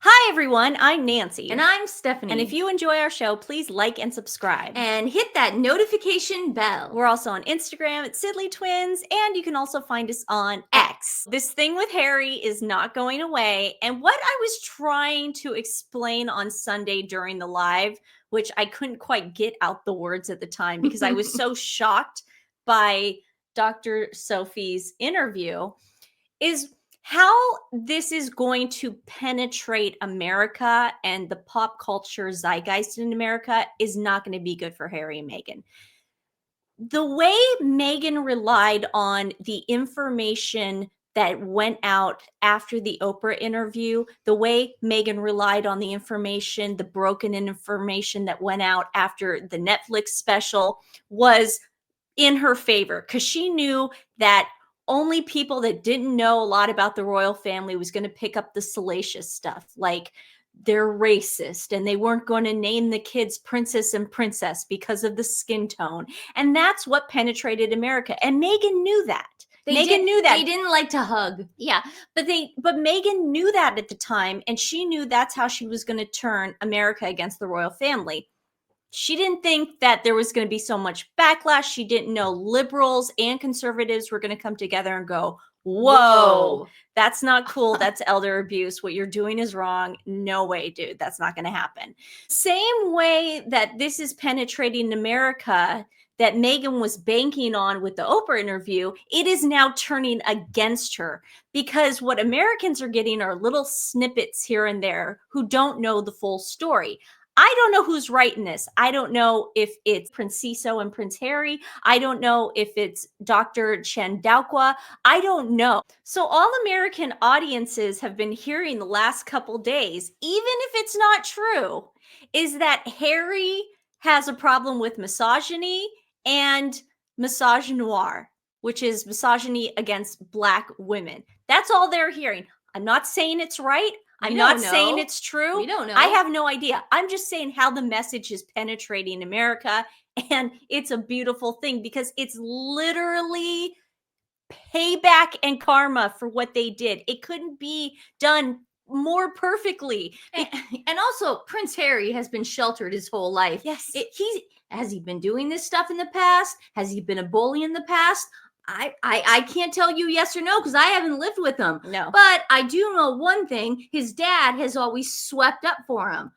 Hi, everyone. I'm Nancy. And I'm Stephanie. And if you enjoy our show, please like and subscribe. And hit that notification bell. We're also on Instagram at TWiN, and you can also find us on X. This thing with Harry is not going away. And what I was trying to explain on Sunday during the live, which I couldn't quite get out the words at the time because I was so shocked by Dr. Sophie's interview, is how this is going to penetrate America and the pop culture zeitgeist in America is not going to be good for Harry and Meghan. The way Meghan relied on the information that went out after the Oprah interview, the way Meghan relied on the information, the broken information that went out after the Netflix special was in her favor, because she knew that only people that didn't know a lot about the royal family was going to pick up the salacious stuff, like they're racist and they weren't going to name the kids princess and princess because of the skin tone. And that's what penetrated America. And Meghan knew that. Meghan knew that. They didn't like to hug. Yeah, but Meghan knew that at the time, and she knew that's how she was going to turn America against the royal family. She didn't think that there was going to be so much backlash. She didn't know liberals and conservatives were going to come together and go, whoa, that's not cool. That's elder abuse. What you're doing is wrong. No way, dude. That's not going to happen. Same way that this is penetrating America that Meghan was banking on with the Oprah interview, it is now turning against her, because what Americans are getting are little snippets here and there who don't know the full story. I don't know who's writing this. I don't know if it's Prince Ciso and Prince Harry. I don't know if it's Dr. Chandauqua. I don't know. So all American audiences have been hearing the last couple days, even if it's not true, is that Harry has a problem with misogyny and misogynoir, which is misogyny against Black women. That's all they're hearing. I'm not saying it's right. I'm not saying it's true. We don't know. I have no idea. I'm just saying how the message is penetrating America, and it's a beautiful thing because it's literally payback and karma for what they did. It couldn't be done more perfectly. And also, Prince Harry has been sheltered his whole life. Yes. Has he been doing this stuff in the past? Has he been a bully in the past? I can't tell you yes or no because I haven't lived with him. No. But I do know one thing. His dad has always swept up for him.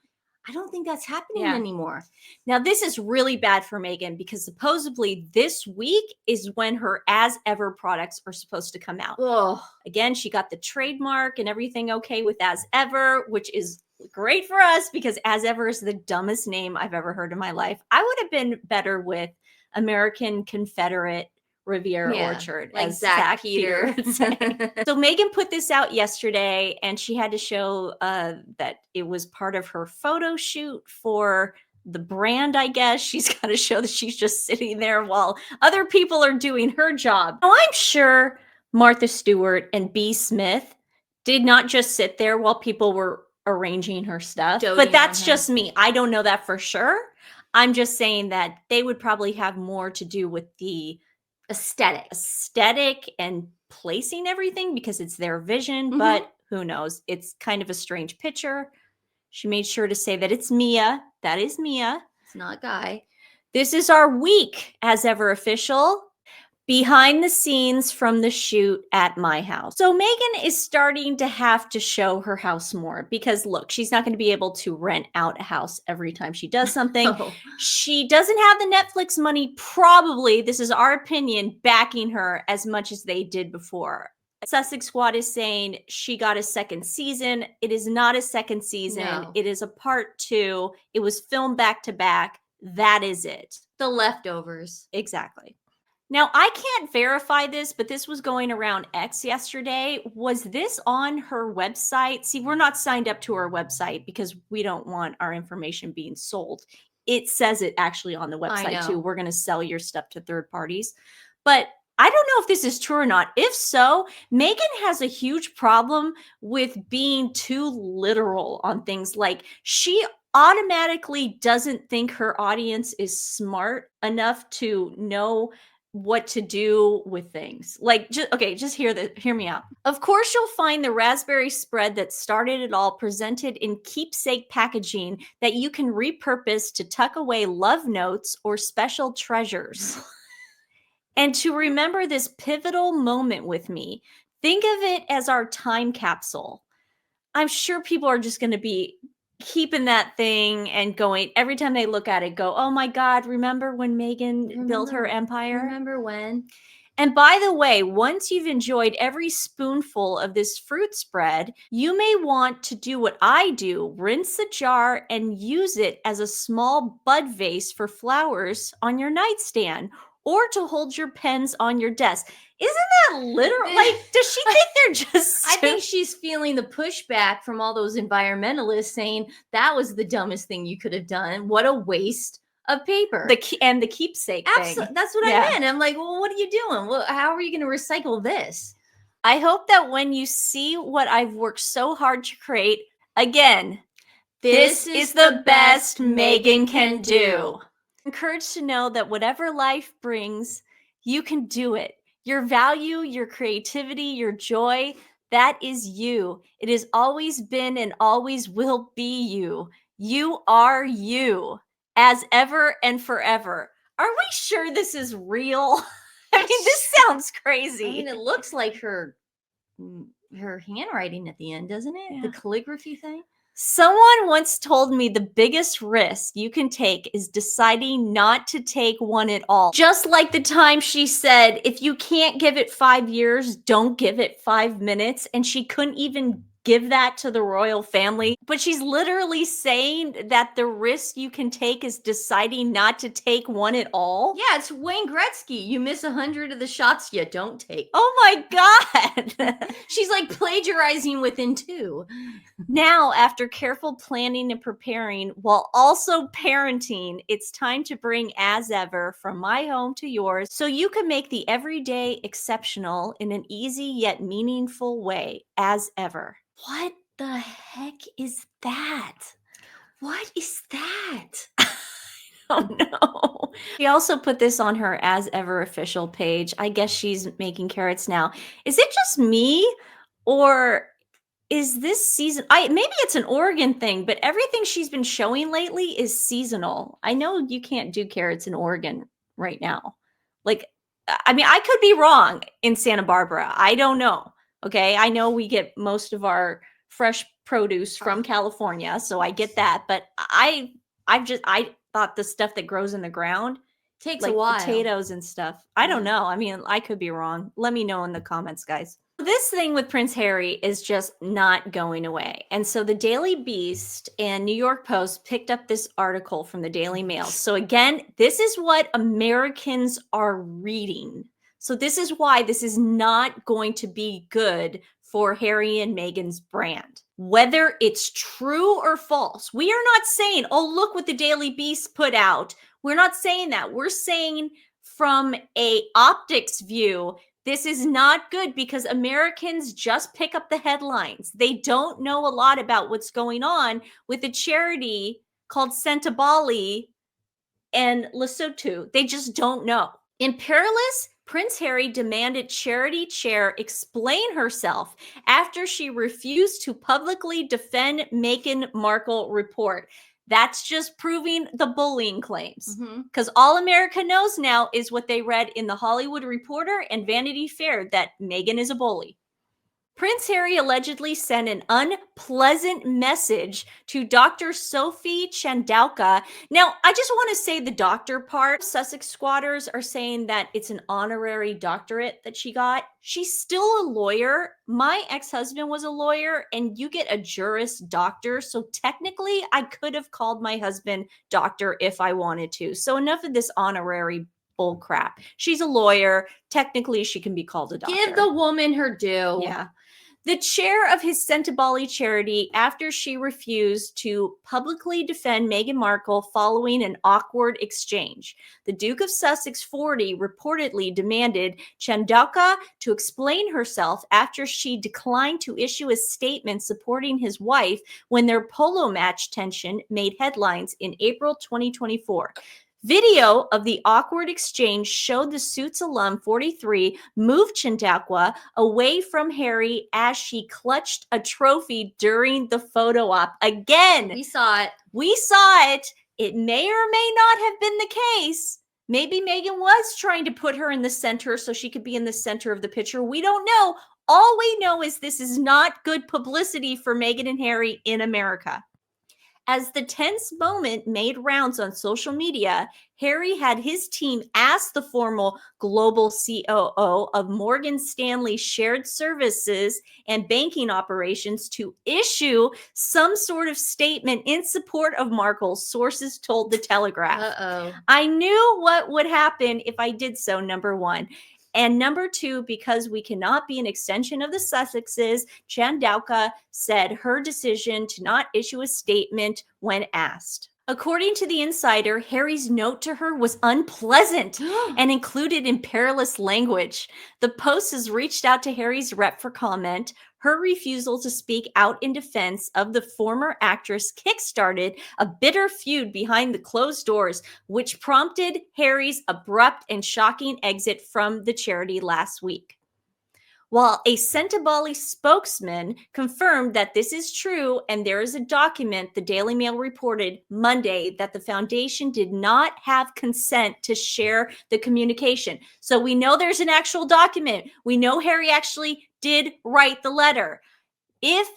I don't think that's happening anymore. Now, this is really bad for Meghan because supposedly this week is when her As Ever products are supposed to come out. Ugh. Again, she got the trademark and everything okay with As Ever, which is great for us because As Ever is the dumbest name I've ever heard in my life. I would have been better with American Confederate Riviera Orchard, like as Zach Peter. So Meghan put this out yesterday, and she had to show that it was part of her photo shoot for the brand, I guess. She's got to show that she's just sitting there while other people are doing her job. Now, I'm sure Martha Stewart and B. Smith did not just sit there while people were arranging her stuff, but that's just me. I don't know that for sure. I'm just saying that they would probably have more to do with the aesthetic and placing everything because it's their vision, but who knows? It's kind of a strange picture. She made sure to say that it's Mia. That is Mia. It's not Guy. This is our week As Ever official. Behind the scenes from the shoot at my house. So Meghan is starting to have to show her house more because look, she's not going to be able to rent out a house every time she does something. She doesn't have the Netflix money, probably, this is our opinion, backing her as much as they did before. Sussex Squad is saying she got a second season. It is not a second season. No. It is a part 2. It was filmed back to back. That is it. The leftovers. Exactly. Now, I can't verify this, but this was going around X yesterday. Was this on her website? See, we're not signed up to her website because we don't want our information being sold. It says it actually on the website too. We're going to sell your stuff to third parties. But I don't know if this is true or not. If so, Meghan has a huge problem with being too literal on things. Like, she automatically doesn't think her audience is smart enough to know what to do with things. Like, just hear me out. Of course, you'll find the raspberry spread that started it all presented in keepsake packaging that you can repurpose to tuck away love notes or special treasures. And to remember this pivotal moment with me, think of it as our time capsule. I'm sure people are just going to be keeping that thing and going every time they look at it, go, oh my God, remember when Meghan built her empire? Remember when? And by the way, once you've enjoyed every spoonful of this fruit spread, you may want to do what I do, rinse the jar and use it as a small bud vase for flowers on your nightstand or to hold your pens on your desk. Isn't that literal? Like, does she think they're just... I think she's feeling the pushback from all those environmentalists saying that was the dumbest thing you could have done. What a waste of paper. The keepsake thing. That's what I meant. I'm like, well, what are you doing? Well, how are you going to recycle this? I hope that when you see what I've worked so hard to create, again, this is the best Meghan can do. Encouraged to know that whatever life brings, you can do it. Your value, your creativity, your joy, that is you. It has always been and always will be you. You are you, as ever and forever. Are we sure this is real? I mean, this sounds crazy. I mean, it looks like her handwriting at the end, doesn't it? Yeah. The calligraphy thing. Someone once told me the biggest risk you can take is deciding not to take one at all. Just like the time she said, if you can't give it 5 years, don't give it 5 minutes. And she couldn't even give that to the royal family. But she's literally saying that the risk you can take is deciding not to take one at all. Yeah, it's Wayne Gretzky. You miss 100 of the shots you don't take. Oh my God. She's like plagiarizing within 2. Now, after careful planning and preparing while also parenting, it's time to bring As Ever from my home to yours so you can make the everyday exceptional in an easy yet meaningful way. As Ever. What the heck is that? What is that? Oh no. She also put this on her As Ever official page. I guess she's making carrots now. Is it just me, or is this season? Maybe it's an Oregon thing, but everything she's been showing lately is seasonal. I know you can't do carrots in Oregon right now. Like, I mean, I could be wrong in Santa Barbara. I don't know. Okay, I know we get most of our fresh produce from California, so I get that. But I thought the stuff that grows in the ground takes like a while. Potatoes and stuff. I don't know. I mean, I could be wrong. Let me know in the comments, guys. This thing with Prince Harry is just not going away. And so the Daily Beast and New York Post picked up this article from the Daily Mail. So again, this is what Americans are reading. So this is why this is not going to be good for Harry and Meghan's brand. Whether it's true or false, we are not saying, oh, look what the Daily Beast put out. We're not saying that. We're saying from a optics view, this is not good because Americans just pick up the headlines. They don't know a lot about what's going on with a charity called Sentebale and Lesotho. They just don't know. In Perilous, Prince Harry demanded charity chair explain herself after she refused to publicly defend Meghan Markle report. That's just proving the bullying claims. Because all America knows now is what they read in the Hollywood Reporter and Vanity Fair, that Meghan is a bully. Prince Harry allegedly sent an unpleasant message to Dr. Sophie Chandauka. Now, I just want to say the doctor part. Sussex squatters are saying that it's an honorary doctorate that she got. She's still a lawyer. My ex-husband was a lawyer, and you get a Juris Doctor. So technically, I could have called my husband doctor if I wanted to. So enough of this honorary bull crap. She's a lawyer. Technically, she can be called a doctor. Give the woman her due. Yeah. The chair of his Sentebale charity, after she refused to publicly defend Meghan Markle following an awkward exchange. The Duke of Sussex 40 reportedly demanded Chandauka to explain herself after she declined to issue a statement supporting his wife when their polo match tension made headlines in April 2024. Video of the awkward exchange showed the Suits alum 43 move Chandakwa away from Harry as she clutched a trophy during the photo op. Again, We saw it. We saw it. It may or may not have been the case. Maybe Meghan was trying to put her in the center so she could be in the center of the picture. We don't know. All we know is this is not good publicity for Meghan and Harry in America. As the tense moment made rounds on social media, Harry had his team ask the former global COO of Morgan Stanley Shared Services and Banking Operations to issue some sort of statement in support of Markle, sources told The Telegraph. Uh-oh. I knew what would happen if I did so, number one. And number two, because we cannot be an extension of the Sussexes, Chandauka said her decision to not issue a statement when asked. According to The Insider, Harry's note to her was unpleasant and included in perilous language. The Post has reached out to Harry's rep for comment. Her refusal to speak out in defense of the former actress kickstarted a bitter feud behind the closed doors, which prompted Harry's abrupt and shocking exit from the charity last week. While a Sentebale spokesman confirmed that this is true, and there is a document, the Daily Mail reported Monday that the foundation did not have consent to share the communication. So we know there's an actual document. We know Harry actually did write the letter. If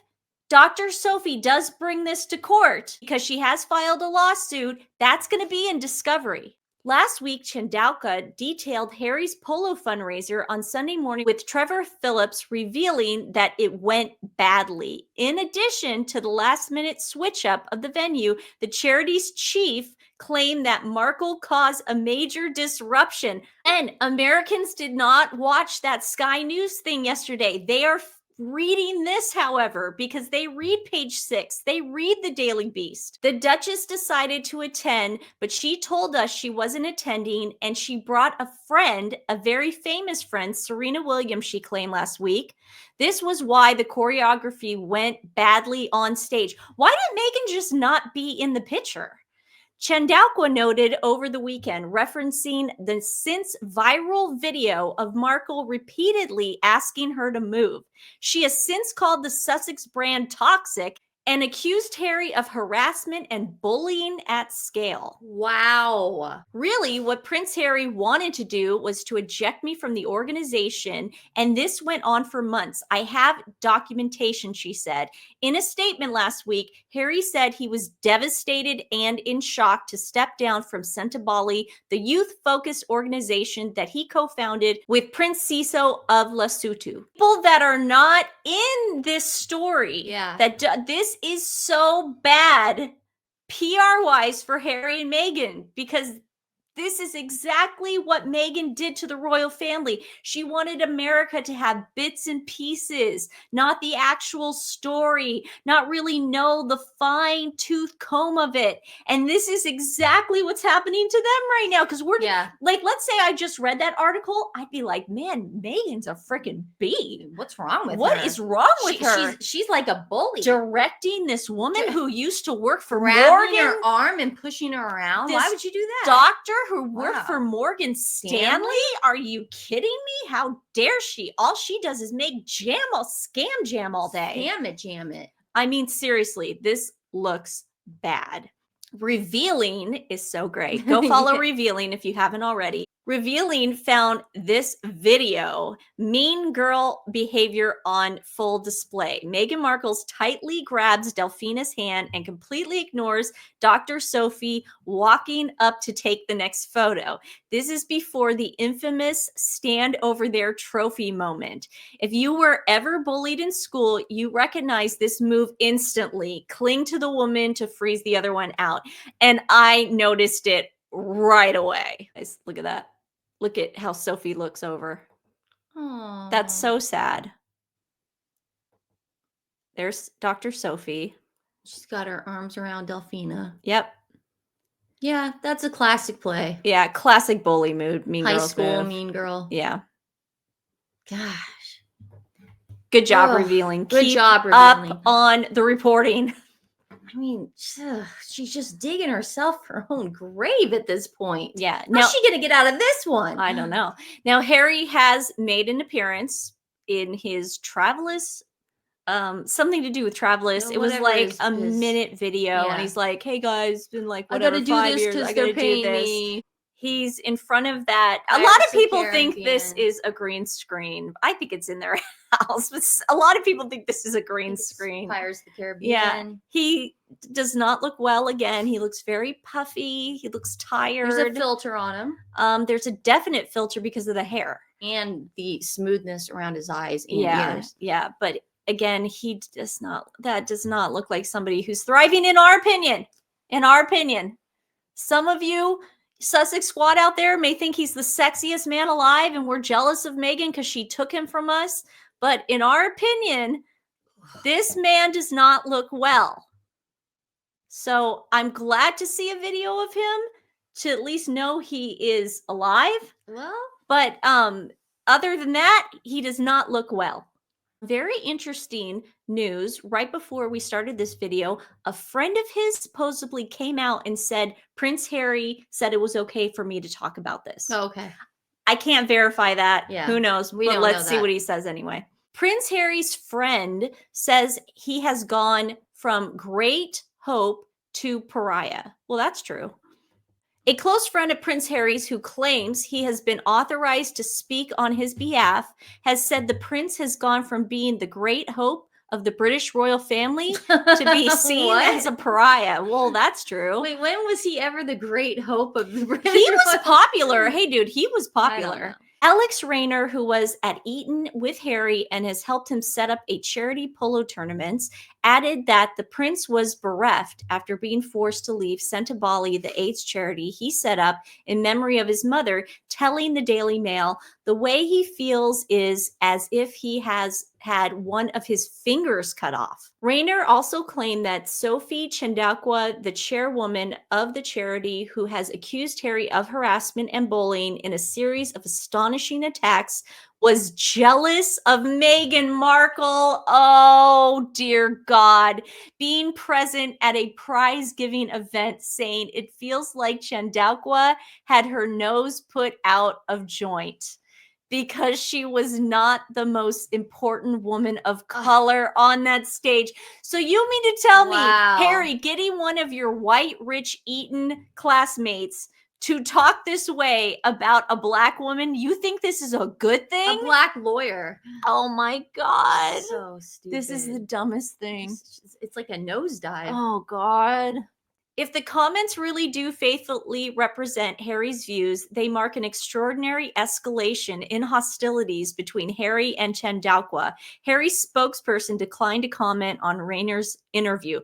Dr. Sophie does bring this to court because she has filed a lawsuit, that's going to be in discovery. Last week, Chandauka detailed Harry's polo fundraiser on Sunday morning with Trevor Phillips, revealing that it went badly. In addition to the last-minute switch-up of the venue, the charity's chief claimed that Markle caused a major disruption. And Americans did not watch that Sky News thing yesterday. They are reading this, however, because they read Page 6. They read the Daily Beast. The Duchess decided to attend, but she told us she wasn't attending, and she brought a friend, a very famous friend, Serena Williams, she claimed last week. This was why the choreography went badly on stage. Why did Meghan just not be in the picture? Chandauka noted over the weekend, referencing the since viral video of Markle repeatedly asking her to move. She has since called the Sussex brand toxic and accused Harry of harassment and bullying at scale. Wow. Really, what Prince Harry wanted to do was to eject me from the organization, and this went on for months. I have documentation, she said. In a statement last week, Harry said he was devastated and in shock to step down from Sentebale, the youth-focused organization that he co-founded with Prince Siso of Lesotho. People that are not in this story, this is so bad PR-wise for Harry and Meghan, because this is exactly what Meghan did to the royal family. She wanted America to have bits and pieces, not the actual story, not really know the fine-tooth comb of it. And this is exactly what's happening to them right now. Because we're like, let's say I just read that article, I'd be like, man, Meghan's a freaking bee. What's wrong with her? What is wrong with her? She's like a bully. Directing this woman who used to work for Grabbing her arm and pushing her around. Why would you do that? Doctor who worked for Morgan Stanley? Are you kidding me? How dare she? All she does is make scam jam all day. Jam it. I mean, seriously, this looks bad. Revealing is so great. Go follow Revealing if you haven't already. Revealing found this video, mean girl behavior on full display. Meghan Markle tightly grabs Delphina's hand and completely ignores Dr. Sophie walking up to take the next photo. This is before the infamous stand over their trophy moment. If you were ever bullied in school, you recognize this move instantly. Cling to the woman to freeze the other one out. And I noticed it right away. Guys, look at that. Look at how Sophie looks over. Aww. That's so sad. There's Dr. Sophie. She's got her arms around Delphina. Yep. Yeah, that's a classic play. Yeah, classic bully mood. Mean High Girls school move. Mean Girl. Yeah. Gosh. Good job revealing. Good Keep job revealing. up on the reporting. I mean, she's just digging herself her own grave at this point. Yeah. How's she going to get out of this one? I don't know. Now, Harry has made an appearance in his Travelers, something to do with Travelers. It was Whatever like his- a his- minute video, yeah. and he's like, "Hey guys, it's been like I whatever got to do 5 this years. because I got they're to do paying this." me. He's in front of that. A Pirates lot of of the people think this Caribbean. is a green screen. I think it's in their house, but a lot of people think this is a green screen. Pirates of the Caribbean. Yeah, he does not look well again. He looks very puffy. He looks tired. There's a filter on him. There's a definite filter because of the hair And the smoothness around his eyes and ears. Yeah, but again, that does not look like somebody who's thriving, in our opinion. In our opinion. Some of you Sussex squad out there may think he's the sexiest man alive and we're jealous of Meghan because she took him from us. But in our opinion, this man does not look well. So I'm glad to see a video of him to at least know he is alive. Well, but other than that, he does not look well. Very interesting news. Right before we started this video, a friend of his supposedly came out and said Prince Harry said it was okay for me to talk about this. oh, okay. I can't verify that. Yeah, Who knows? we But don't let's know see that. what he says anyway. Prince Harry's friend says he has gone from great hope to pariah. Well, that's true. A close friend of Prince Harry's who claims he has been authorized to speak on his behalf has said the prince has gone from being the great hope of the British royal family to be seen What? as a pariah. Well, that's true. Wait, when was he ever the great hope of the British? He was royal popular. family? Hey, dude, he was I don't popular. know. Alex Rayner, who was at Eton with Harry and has helped him set up a charity polo tournaments, added that the prince was bereft after being forced to leave Sentebale, the AIDS charity he set up in memory of his mother, telling the Daily Mail the way he feels is as if he has had one of his fingers cut off. Rayner also claimed that Sophie Chandakwa, the chairwoman of the charity who has accused Harry of harassment and bullying in a series of astonishing attacks, was jealous of Meghan Markle. Oh, dear God. Being present at a prize-giving event saying it feels like Chandakwa had her nose put out of joint because she was not the most important woman of color on that stage. So you mean to tell me, Harry, getting one of your white, rich Eton classmates to talk this way about a black woman, you think this is a good thing? A black lawyer. Oh my God. So stupid. This is the dumbest thing. It's like a nosedive. Oh God. If the comments really do faithfully represent Harry's views, they mark an extraordinary escalation in hostilities between Harry and Chandakwa. Harry's spokesperson declined to comment on Rayner's interview.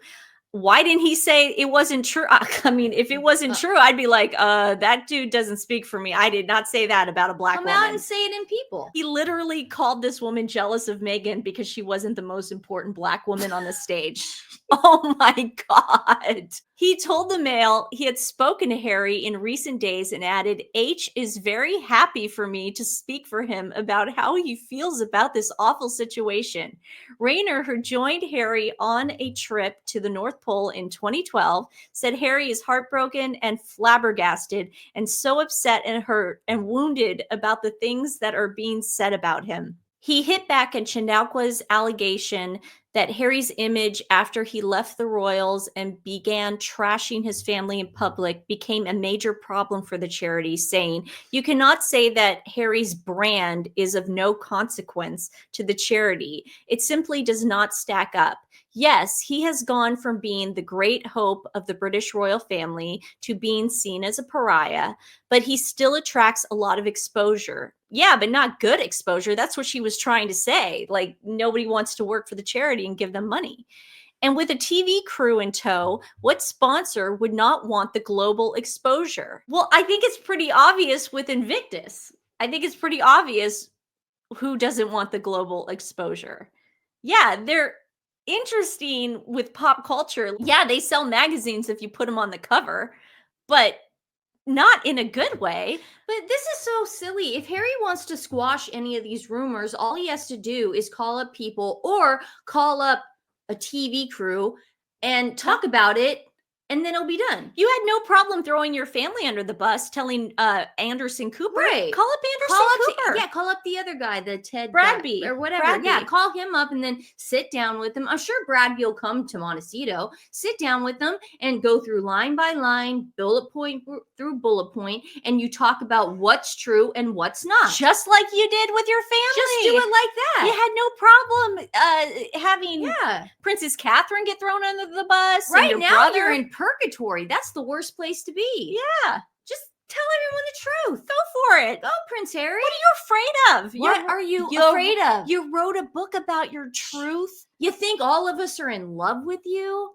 Why didn't he say it wasn't true? I mean, if it wasn't true, I'd be like, that dude doesn't speak for me. I did not say that about a black woman. Come out and say it in people. He literally called this woman jealous of Meghan because she wasn't the most important black woman on the stage. Oh my God. He told the Mail he had spoken to Harry in recent days and added, H is very happy for me to speak for him about how he feels about this awful situation. Rayner, who joined Harry on a trip to the North Pole in 2012, said Harry is heartbroken and flabbergasted and so upset and hurt and wounded about the things that are being said about him. He hit back at Chandakwa's allegation that Harry's image after he left the royals and began trashing his family in public became a major problem for the charity, saying, you cannot say that Harry's brand is of no consequence to the charity. It simply does not stack up. Yes, he has gone from being the great hope of the British royal family to being seen as a pariah, but he still attracts a lot of exposure. Yeah, but not good exposure. That's what she was trying to say. Like, nobody wants to work for the charity and give them money. And with a TV crew in tow, what sponsor would not want the global exposure? Well, I think it's pretty obvious with Invictus. I think it's pretty obvious who doesn't want the global exposure. Yeah, they're interesting with pop culture. Yeah, they sell magazines if you put them on the cover, but not in a good way. But this is so silly. If Harry wants to squash any of these rumors, all he has to do is call up people or call up a TV crew and talk about it, and then it'll be done. You had no problem throwing your family under the bus, telling Anderson Cooper. Right. Call up Anderson Cooper. Call up the other guy, the Ted Bradby guy, or whatever. Bradby. Yeah, call him up and then sit down with him. I'm sure Bradby will come to Montecito, sit down with them and go through line by line, bullet point through bullet point, and you talk about what's true and what's not. Just like you did with your family. Just do it like that. You had no problem having Princess Catherine get thrown under the bus. Right, and your now brother. you're in purgatory. That's the worst place to be. Yeah. Just tell everyone the truth. Go for it. Go, Prince Harry. What are you afraid of? What are you afraid of? You wrote a book about your truth. You think all of us are in love with you?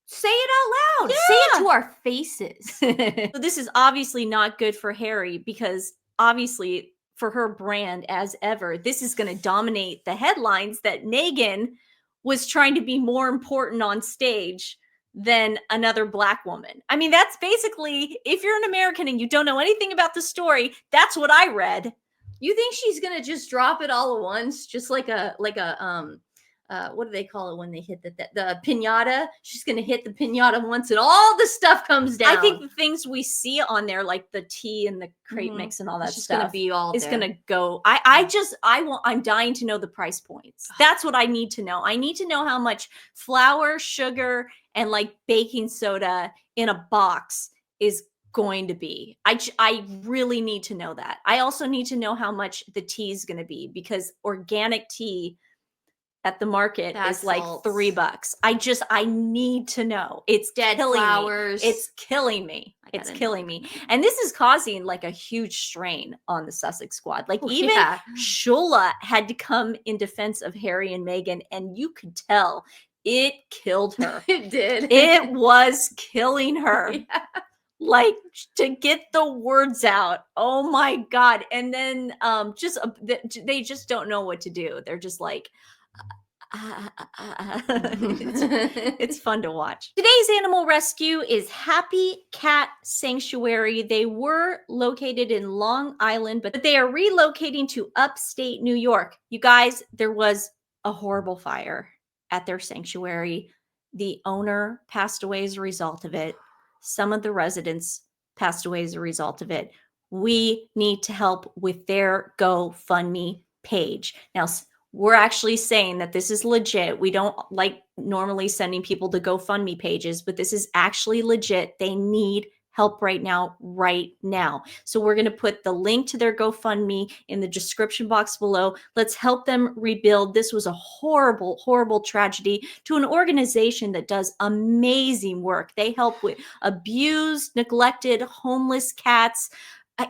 Say it out loud. Yeah. Say it to our faces. So this is obviously not good for Harry, because obviously for her brand, as ever, this is going to dominate the headlines that Meghan was trying to be more important on stage than another Black woman. I mean, that's basically, if you're an American and you don't know anything about the story, that's what I read. You think she's gonna just drop it all at once, just like a what do they call it when they hit the piñata? She's gonna hit the piñata once and all the stuff comes down. I think the things we see on there, like the tea and the crate mix and all that stuff, gonna be all is gonna go. I'm dying to know the price points. That's what I need to know. I need to know how much flour, sugar, and like baking soda in a box is going to be. I really need to know that. I also need to know how much the tea is going to be, because organic tea at the market is like $3. I need to know. It's dead killing flowers. me. It's killing me. It's killing me. And this is causing like a huge strain on the Sussex squad. Like even Shula had to come in defense of Harry and Meghan, and you could tell it killed her. It did. It was killing her. Yeah. Like, to get the words out. Oh my God. And then they just don't know what to do. They're just like, it's fun to watch. Today's animal rescue is Happy Cat Sanctuary. They were located in Long Island, but they are relocating to upstate New York. You guys, there was a horrible fire at their sanctuary. The owner passed away as a result of it. Some of the residents passed away as a result of it. We need to help with their GoFundMe page. Now, we're actually saying that this is legit. We don't like normally sending people to GoFundMe pages, but this is actually legit. They need help right now. So we're going to put the link to their GoFundMe in the description box below. Let's help them rebuild. This was a horrible, horrible tragedy to an organization that does amazing work. They help with abused, neglected, homeless cats,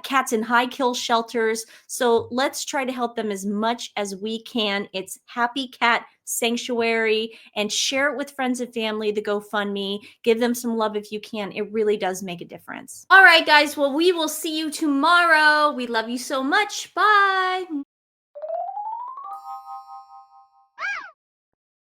cats in high kill shelters. So let's try to help them as much as we can. It's Happy Cat Sanctuary, and share it with friends and family, the GoFundMe. Give them some love if you can. It really does make a difference. All right, guys. Well, we will see you tomorrow. We love you so much. Bye.